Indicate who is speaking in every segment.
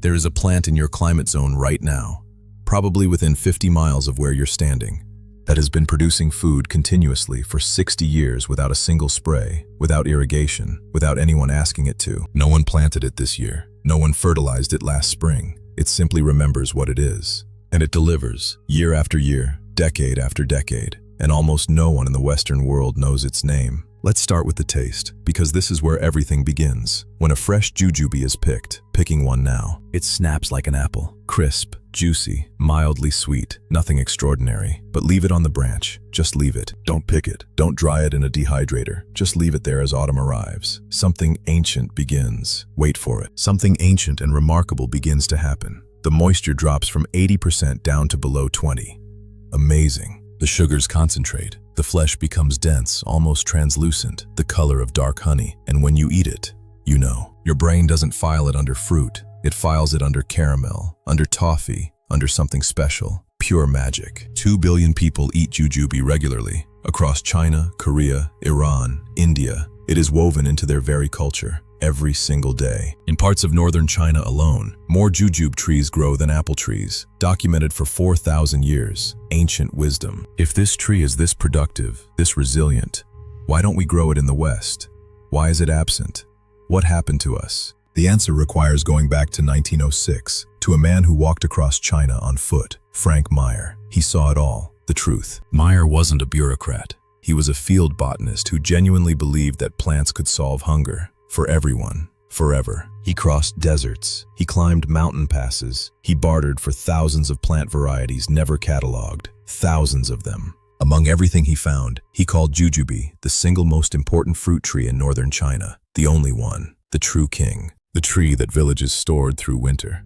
Speaker 1: There is a plant in your climate zone right now, probably within 50 miles of where you're standing, that has been producing food continuously for 60 years without a single spray, without irrigation, without anyone asking it to. No one planted it this year. No one fertilized it last spring. It simply remembers what it is. And it delivers, year after year, decade after decade, and almost no one in the Western world knows its name. Let's start with the taste, because this is where everything begins. When a fresh jujube is picked, picking one now, it snaps like an apple. Crisp, juicy, mildly sweet, nothing extraordinary. But leave it on the branch. Just leave it. Don't pick it. Don't dry it in a dehydrator. Just leave it there as autumn arrives. Something ancient begins. Wait for it. Something ancient and remarkable begins to happen. The moisture drops from 80% down to below 20. Amazing. The sugars concentrate. The flesh becomes dense, almost translucent, the color of dark honey. And when you eat it, you know. Your brain doesn't file it under fruit. It files it under caramel, under toffee, under something special. Pure magic. 2 billion people eat jujube regularly. Across China, Korea, Iran, India, it is woven into their very culture. Every single day. In parts of northern China alone, more jujube trees grow than apple trees, documented for 4,000 years. Ancient wisdom. If this tree is this productive, this resilient, why don't we grow it in the West? Why is it absent? What happened to us? The answer requires going back to 1906, to a man who walked across China on foot, Frank Meyer. He saw it all, the truth. Meyer wasn't a bureaucrat. He was a field botanist who genuinely believed that plants could solve hunger. For everyone, forever. He crossed deserts. He climbed mountain passes. He bartered for thousands of plant varieties never cataloged. Thousands of them. Among everything he found, he called jujube the single most important fruit tree in northern China. The only one. The true king. The tree that villages stored through winter.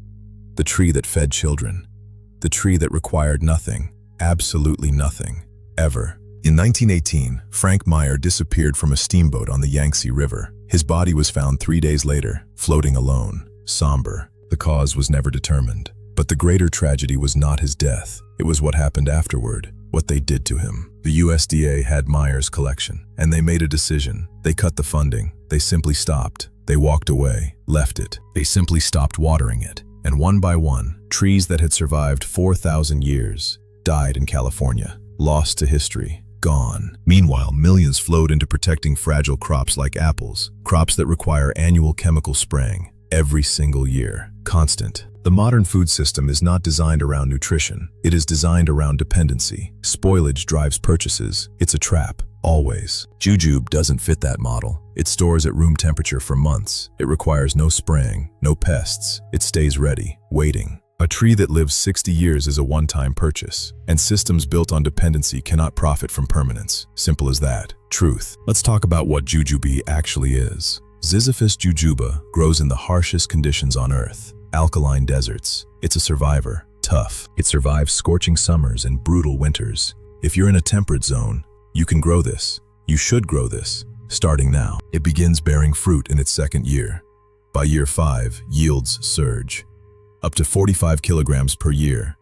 Speaker 1: The tree that fed children. The tree that required nothing. Absolutely nothing. Ever. In 1918, Frank Meyer disappeared from a steamboat on the Yangtze River. His body was found 3 days later, floating alone, somber. The cause was never determined. But the greater tragedy was not his death. It was what happened afterward, what they did to him. The USDA had Meyer's collection, and they made a decision. They cut the funding. They simply stopped. They walked away, left it. They simply stopped watering it. And one by one, trees that had survived 4,000 years died in California, lost to history. Gone. Meanwhile, millions flowed into protecting fragile crops like apples, crops that require annual chemical spraying, every single year, constant. The modern food system is not designed around nutrition. It is designed around dependency. Spoilage drives purchases. It's a trap, always. Jujube doesn't fit that model. It stores at room temperature for months. It requires no spraying, no pests. It stays ready, waiting. A tree that lives 60 years is a one-time purchase, and systems built on dependency cannot profit from permanence. Simple as that. Truth. Let's talk about what jujube actually is. Ziziphus jujuba grows in the harshest conditions on Earth. Alkaline deserts. It's a survivor. Tough. It survives scorching summers and brutal winters. If you're in a temperate zone, you can grow this. You should grow this, starting now. It begins bearing fruit in its second year. By year 5, yields surge. Up to 45 kilograms per year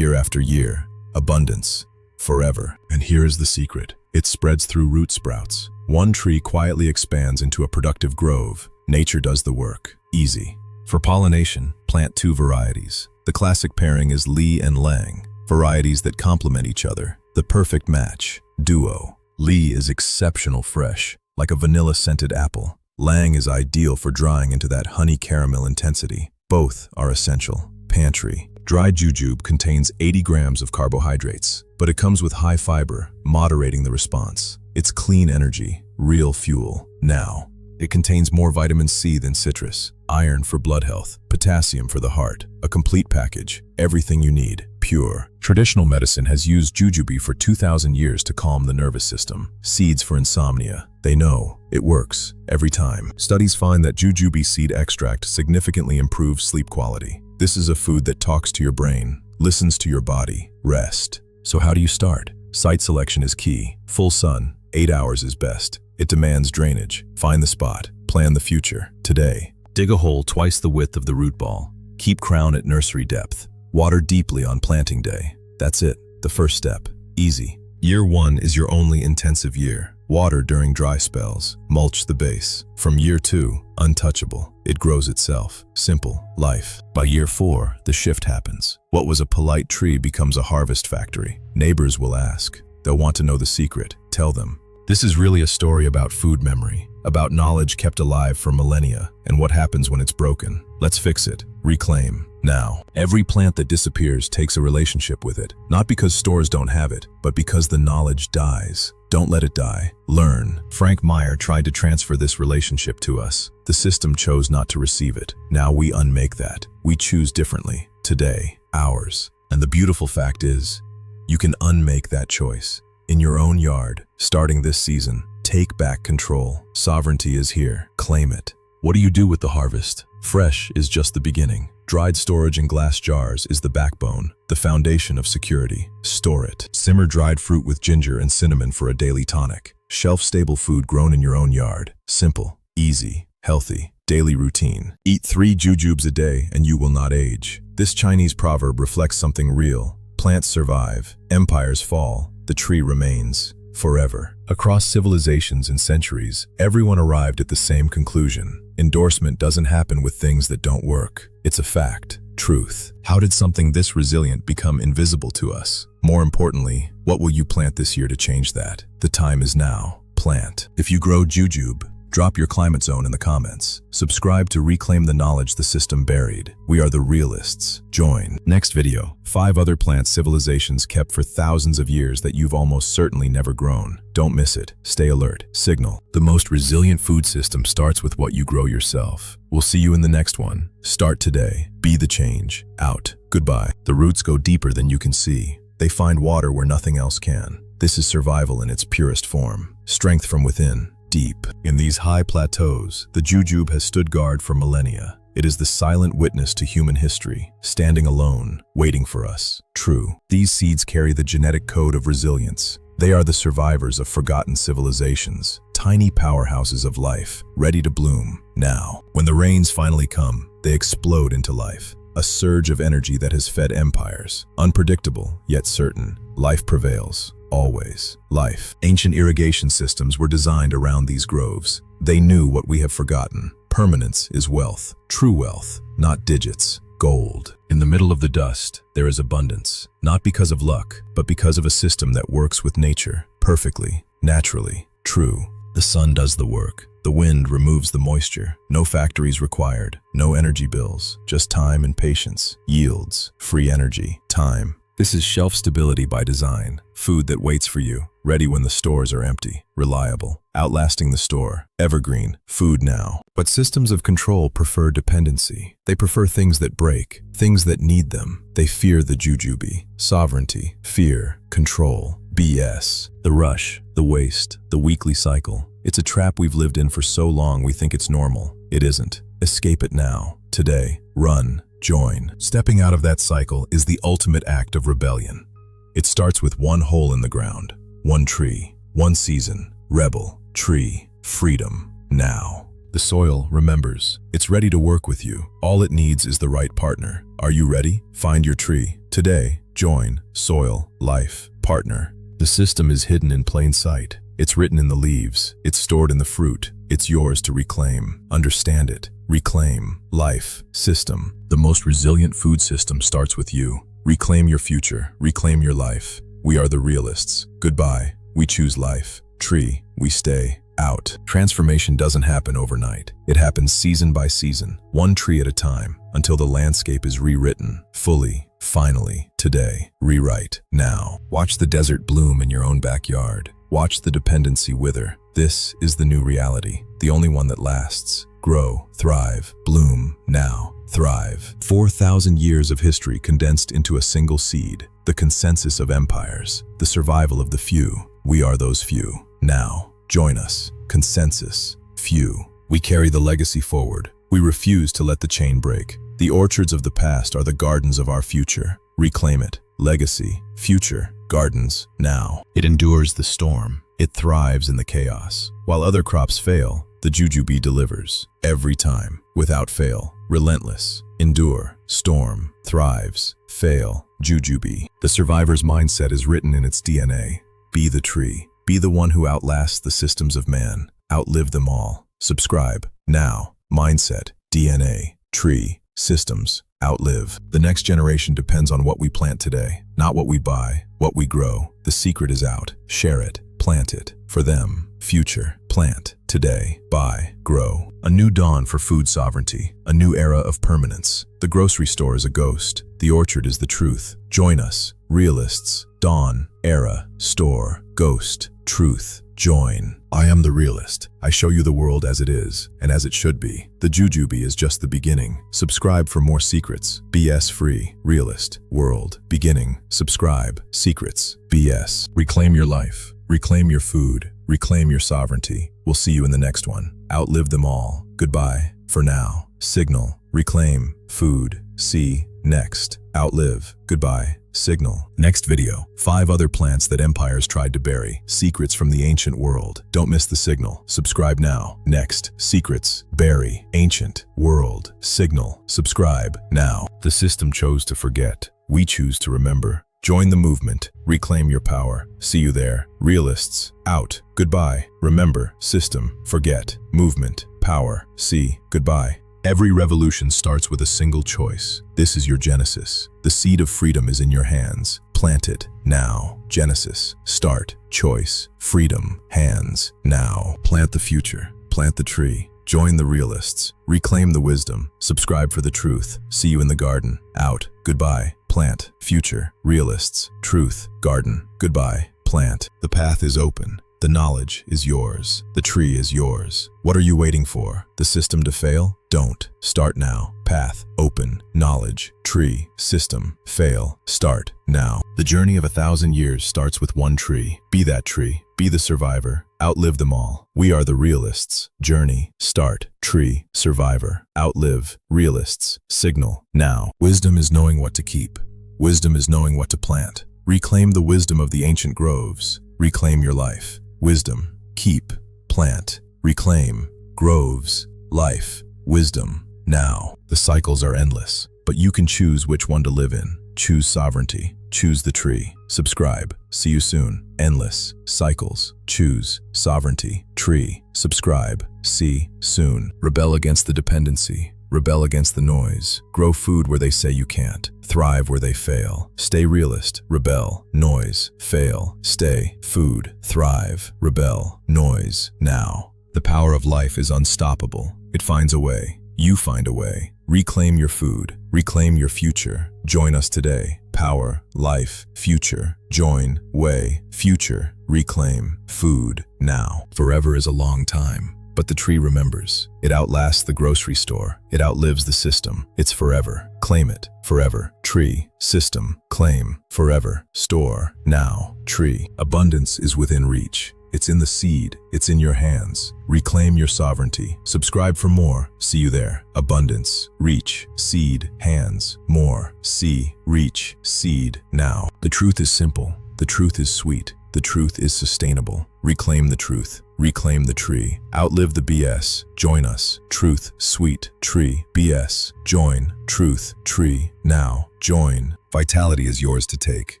Speaker 1: after year. Abundance. Forever. And here is the secret. It spreads through root sprouts. One tree quietly expands into a productive grove. Nature does the work. Easy. For pollination, plant 2 varieties. The classic pairing is Li and Lang, varieties that complement each other. The perfect match. Duo. Li is exceptional fresh, like a vanilla-scented apple. Lang is ideal for drying into that honey caramel intensity. Both are essential. Pantry. Dried jujube contains 80 grams of carbohydrates, but it comes with high fiber, moderating the response. It's clean energy, real fuel. Now, it contains more vitamin C than citrus, iron for blood health, potassium for the heart, a complete package, everything you need, pure. Traditional medicine has used jujube for 2,000 years to calm the nervous system. Seeds for insomnia. They know it works every time. Studies find that jujube seed extract significantly improves sleep quality. This is a food that talks to your brain, listens to your body. Rest. So how do you start? Site selection is key. Full sun, 8 hours is best. It demands drainage. Find the spot. Plan the future. Today. Dig a hole twice the width of the root ball. Keep crown at nursery depth. Water deeply on planting day. That's it. The first step. Easy. Year 1 is your only intensive year. Water during dry spells. Mulch the base. From year 2, untouchable. It grows itself. Simple. Life. By year 4, the shift happens. What was a polite tree becomes a harvest factory. Neighbors will ask. They'll want to know the secret. Tell them. This is really a story about food memory, about knowledge kept alive for millennia, and what happens when it's broken. Let's fix it. Reclaim. Now. Every plant that disappears takes a relationship with it, not because stores don't have it, but because the knowledge dies. Don't let it die. Learn. Frank Meyer tried to transfer this relationship to us. The system chose not to receive it. Now we unmake that. We choose differently. Today. Ours. And the beautiful fact is, you can unmake that choice. In your own yard, starting this season, take back control. Sovereignty is here. Claim it. What do you do with the harvest? Fresh is just the beginning. Dried storage in glass jars is the backbone, the foundation of security. Store it. Simmer dried fruit with ginger and cinnamon for a daily tonic. Shelf-stable food grown in your own yard. Simple, easy, healthy, daily routine. Eat 3 jujubes a day and you will not age. This Chinese proverb reflects something real. Plants survive, empires fall, the tree remains. Forever. Across civilizations and centuries, everyone arrived at the same conclusion. Endorsement doesn't happen with things that don't work. It's a fact. Truth. How did something this resilient become invisible to us? More importantly, what will you plant this year to change that? The time is now. Plant. If you grow jujube, drop your climate zone in the comments. Subscribe to reclaim the knowledge the system buried. We are the realists. Join. Next video, 5 other plant civilizations kept for thousands of years that you've almost certainly never grown. Don't miss it. Stay alert. Signal. The most resilient food system starts with what you grow yourself. We'll see you in the next one. Start today. Be the change. Out. Goodbye. The roots go deeper than you can see. They find water where nothing else can. This is survival in its purest form. Strength from within. Deep. In these high plateaus, the jujube has stood guard for millennia. It is the silent witness to human history, standing alone, waiting for us. True. These seeds carry the genetic code of resilience. They are the survivors of forgotten civilizations, tiny powerhouses of life, ready to bloom. Now, when the rains finally come, they explode into life. A surge of energy that has fed empires. Unpredictable, yet certain. Life prevails. Always. Life. Ancient irrigation systems were designed around these groves. They knew what we have forgotten. Permanence is wealth. True wealth, not digits. Gold. In the middle of the dust, there is abundance. Not because of luck, but because of a system that works with nature. Perfectly. Naturally. True. The sun does the work. The wind removes the moisture. No factories required. No energy bills. Just time and patience. Yields. Free energy. Time. This is shelf stability by design. Food that waits for you, ready when the stores are empty. Reliable, outlasting the store. Evergreen, food now. But systems of control prefer dependency. They prefer things that break, things that need them. They fear the jujube. Sovereignty, fear, control, BS. The rush, the waste, the weekly cycle. It's a trap we've lived in for so long we think it's normal. It isn't. Escape it now. Today. Run. Join. Stepping out of that cycle is the ultimate act of rebellion. It starts with one hole in the ground, one tree, one season, rebel, tree, freedom, now. The soil remembers. It's ready to work with you. All it needs is the right partner. Are you ready? Find your tree. Today, join. Soil, life, partner. The system is hidden in plain sight. It's written in the leaves. It's stored in the fruit. It's yours to reclaim. Understand it. Reclaim. Life. System. The most resilient food system starts with you. Reclaim your future. Reclaim your life. We are the realists. Goodbye. We choose life. Tree. We stay. Out. Transformation doesn't happen overnight. It happens season by season, one tree at a time, until the landscape is rewritten. Fully. Finally. Today. Rewrite. Now. Watch the desert bloom in your own backyard. Watch the dependency wither. This is the new reality, the only one that lasts. Grow, thrive, bloom, now, thrive. 4,000 years of history condensed into a single seed, the consensus of empires, the survival of the few. We are those few. Now, join us. Consensus, few. We carry the legacy forward. We refuse to let the chain break. The orchards of the past are the gardens of our future. Reclaim it. Legacy, future, gardens, now. It endures the storm. It thrives in the chaos. While other crops fail, the jujube delivers. Every time, without fail. Relentless. Endure. Storm. Thrives. Fail. Jujube. The survivor's mindset is written in its DNA. Be the tree. Be the one who outlasts the systems of man. Outlive them all. Subscribe. Now. Mindset. DNA, tree, systems, outlive. The next generation depends on what we plant today, not what we buy, what we grow. The secret is out. Share it, plant it. For them, future, plant, today, buy, grow. A new dawn for food sovereignty, a new era of permanence. The grocery store is a ghost. The orchard is the truth. Join us, realists. Dawn, era, store, ghost, truth. Join. I am the realist. I show you the world as it is, and as it should be. The Jujube is just the beginning. Subscribe for more secrets. BS-free, realist, world, beginning. Subscribe, secrets, BS. Reclaim your life. Reclaim your food. Reclaim your sovereignty. We'll see you in the next one. Outlive them all. Goodbye. For now. Signal. Reclaim. Food. See. Next. Outlive. Goodbye. Signal. Next video. 5 other plants that empires tried to bury. Secrets from the ancient world. Don't miss the signal. Subscribe now. Next. Secrets. Bury. Ancient. World. Signal. Subscribe now. The system chose to forget. We choose to remember. Join the movement. Reclaim your power. See you there. Realists. Out. Goodbye. Remember. System. Forget. Movement. Power. See. Goodbye. Every revolution starts with a single choice. This is your genesis. The seed of freedom is in your hands. Plant it now. Genesis. Start. Choice. Freedom. Hands. Now. Plant the future. Plant the tree. Join the realists. Reclaim the wisdom. Subscribe for the truth. See you in the garden. Out. Goodbye. Plant. Future. Realists. Truth. Garden. Goodbye. Plant. The path is open. The knowledge is yours. The tree is yours. What are you waiting for? The system to fail? Don't. Start now. Path. Open. Knowledge. Tree. System. Fail. Start now. The journey of 1,000 years starts with one tree. Be that tree. Be the survivor. Outlive them all. We are the realists. Journey. Start. Tree. Survivor. Outlive. Realists. Signal. Now. Wisdom is knowing what to keep. Wisdom is knowing what to plant. Reclaim the wisdom of the ancient groves. Reclaim your life. Wisdom. Keep. Plant. Reclaim. Groves. Life. Wisdom. Now. The cycles are endless, but you can choose which one to live in. Choose sovereignty. Choose the tree. Subscribe. See you soon. Endless. Cycles. Choose. Sovereignty. Tree. Subscribe. See. Soon. Rebel against the dependency. Rebel against the noise. Grow food where they say you can't. Thrive where they fail. Stay realist. Rebel. Noise. Fail. Stay. Food. Thrive. Rebel. Noise. Now. The power of life is unstoppable. It finds a way. You find a way. Reclaim your food. Reclaim your future. Join us today. Power. Life. Future. Join. Way. Future. Reclaim. Food. Now. Forever is a long time. But the tree remembers. It outlasts the grocery store. It outlives the system. It's forever. Claim it. Forever. Tree. System. Claim. Forever. Store. Now. Tree. Abundance is within reach. It's in the seed. It's in your hands. Reclaim your sovereignty. Subscribe for more. See you there. Abundance. Reach. Seed. Hands. More. See. Reach. Seed. Now. The truth is simple. The truth is sweet. The truth is sustainable. Reclaim the truth. Reclaim the tree. Outlive the BS. Join us. Truth. Sweet. Tree. BS. Join. Truth. Tree. Now. Join. Vitality is yours to take.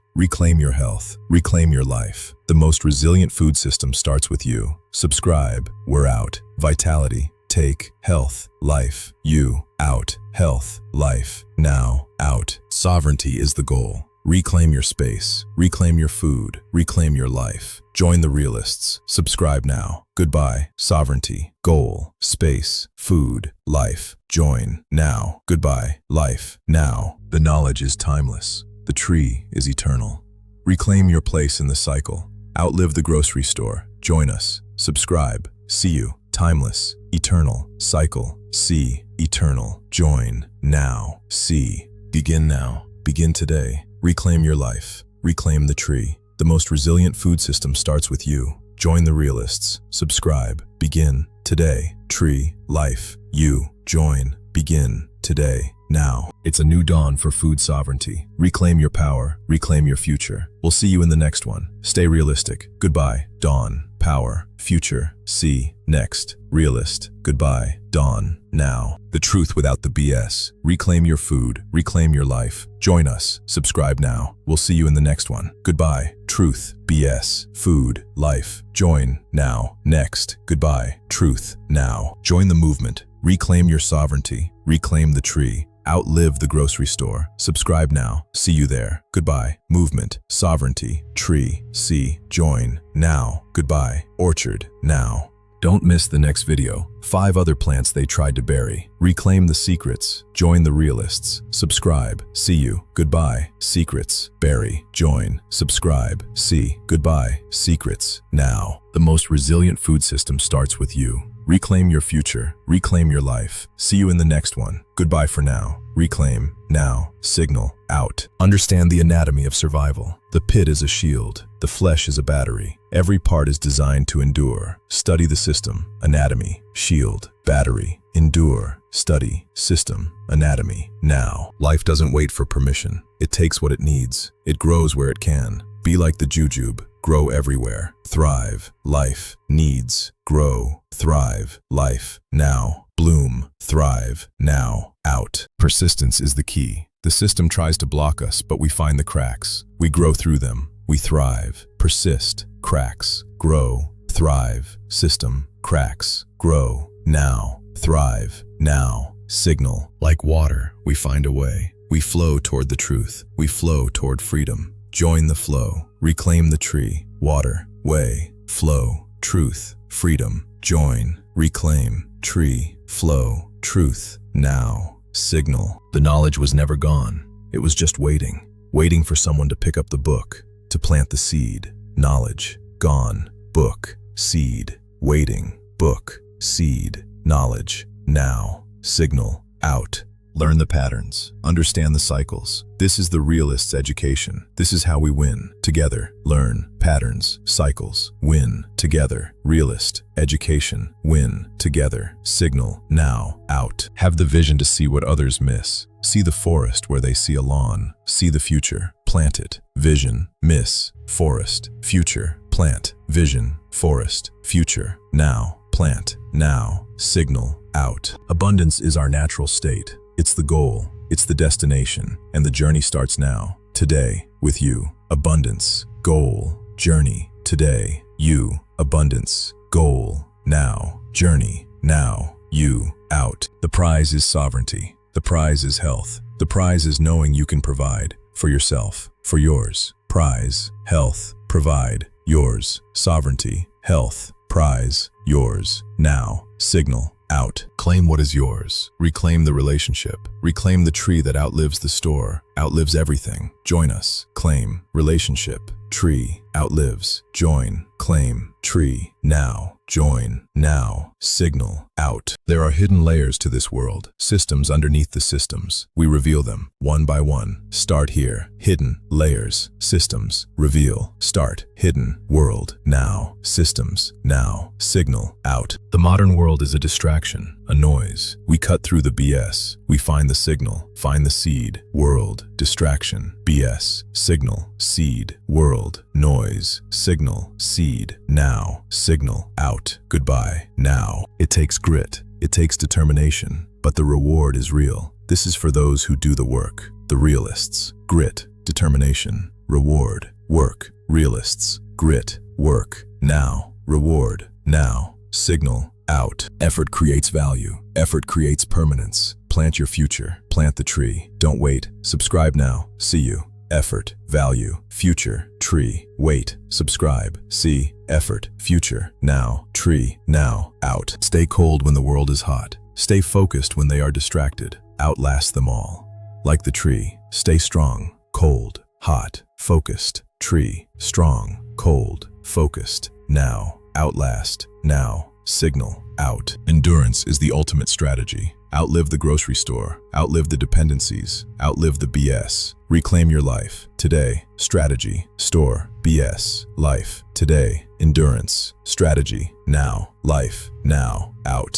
Speaker 1: Reclaim your health. Reclaim your life. The most resilient food system starts with you. Subscribe. We're out. Vitality. Take. Health. Life. You. Out. Health. Life. Now. Out. Sovereignty is the goal. Reclaim your space. Reclaim your food. Reclaim your life. Join the realists. Subscribe now. Goodbye. Sovereignty. Goal. Space. Food. Life. Join. Now. Goodbye. Life. Now. The knowledge is timeless. The tree is eternal. Reclaim your place in the cycle. Outlive the grocery store. Join us. Subscribe. See you. Timeless. Eternal. Cycle. See. Eternal. Join. Now. See. Begin now. Begin today. Reclaim your life. Reclaim the tree. The most resilient food system starts with you. Join the realists. Subscribe. Begin. Today. Tree. Life. You. Join. Begin. Today. Now. It's a new dawn for food sovereignty. Reclaim your power. Reclaim your future. We'll see you in the next one. Stay realistic. Goodbye. Dawn. Power. Future. See. Next. Realist. Goodbye. Dawn. Now. The truth without the BS. Reclaim your food. Reclaim your life. Join us. Subscribe now. We'll see you in the next one. Goodbye. Truth. BS. Food. Life. Join. Now. Next. Goodbye. Truth. Now. Join the movement. Reclaim your sovereignty. Reclaim the tree. Outlive the grocery store. Subscribe now. See you there. Goodbye. Movement. Sovereignty. Tree. See. Join. Now. Goodbye. Orchard. Now. Don't miss the next video. 5 other plants they tried to bury. Reclaim the secrets. Join the realists. Subscribe. See you. Goodbye. Secrets. Bury. Join. Subscribe. See. Goodbye. Secrets. Now. The most resilient food system starts with you. Reclaim your future. Reclaim your life. See you in the next one. Goodbye for now. Reclaim. Now. Signal. Out. Understand the anatomy of survival. The pit is a shield. The flesh is a battery. Every part is designed to endure. Study the system. Anatomy. Shield. Battery. Endure. Study. System. Anatomy. Now. Life doesn't wait for permission. It takes what it needs. It grows where it can. Be like the jujube. Grow everywhere. Thrive. Life. Needs. Grow. Thrive. Life. Now. Bloom. Thrive. Now. Out. Persistence is the key. The system tries to block us, but we find the cracks. We grow through them. We thrive. Persist. Cracks. Grow. Thrive. System. Cracks. Grow. Now. Thrive. Now. Signal. Like water, we find a way. We flow toward the truth. We flow toward freedom. Join the flow. Reclaim the tree. Water. Way. Flow. Truth. Freedom. Join. Reclaim. Tree. Flow. Truth. Now. Signal. The knowledge was never gone. It was just waiting. Waiting for someone to pick up the book. To plant the seed. Knowledge. Gone. Book. Seed. Waiting. Book. Seed. Knowledge. Now. Signal. Out. Learn the patterns. Understand the cycles. This is the realist's education. This is how we win. Together. Learn. Patterns. Cycles. Win. Together. Realist. Education. Win. Together. Signal. Now. Out. Have the vision to see what others miss. See the forest where they see a lawn. See the future. Plant it. Vision. Miss. Forest. Future. Plant. Vision. Forest. Future. Now. Plant. Now. Signal. Out. Abundance is our natural state. It's the goal. It's the destination. And the journey starts now. Today. With you. Abundance. Goal. Journey. Today. You. Abundance. Goal. Now. Journey. Now. You. Out. The prize is sovereignty. The prize is health. The prize is knowing you can provide. For yourself. For yours. Prize. Health. Provide. Yours. Sovereignty. Health. Prize. Yours. Now. Signal. Out. Claim what is yours. Reclaim the relationship. Reclaim the tree that outlives the store, outlives everything. Join us. Claim. Relationship. Tree. Outlives. Join. Claim. Tree. Now. Join. Now. Signal. Out. There are hidden layers to this world. Systems underneath the systems. We reveal them. One by one. Start here. Hidden. Layers. Systems. Reveal. Start. Hidden. World. Now. Systems. Now. Signal. Out. The modern world is a distraction. A noise. We cut through the BS. We find the signal. Find the seed. World. Distraction. BS. Signal. Seed. World. Noise. Signal. Seed. Now. Signal. Out. Goodbye. Now. It takes grit. It takes determination. But the reward is real. This is for those who do the work. The realists. Grit. Determination. Reward. Work. Realists. Grit. Work. Now. Reward. Now. Signal. Out. Effort creates value. Effort creates permanence. Plant your future. Plant the tree. Don't wait. Subscribe now. See you. Effort. Value. Future. Tree. Wait. Subscribe. See. Effort. Future. Now. Tree. Now. Out. Stay cold when the world is hot. Stay focused when they are distracted. Outlast them all. Like the tree. Stay strong. Cold. Hot. Focused. Tree. Strong. Cold. Focused. Now. Outlast. Now. Signal. Out. Endurance is the ultimate strategy. Outlive the grocery store. Outlive the dependencies. Outlive the BS. Reclaim your life. Today. Strategy. Store. BS. Life. Today. Endurance. Strategy. Now. Life. Now. Out.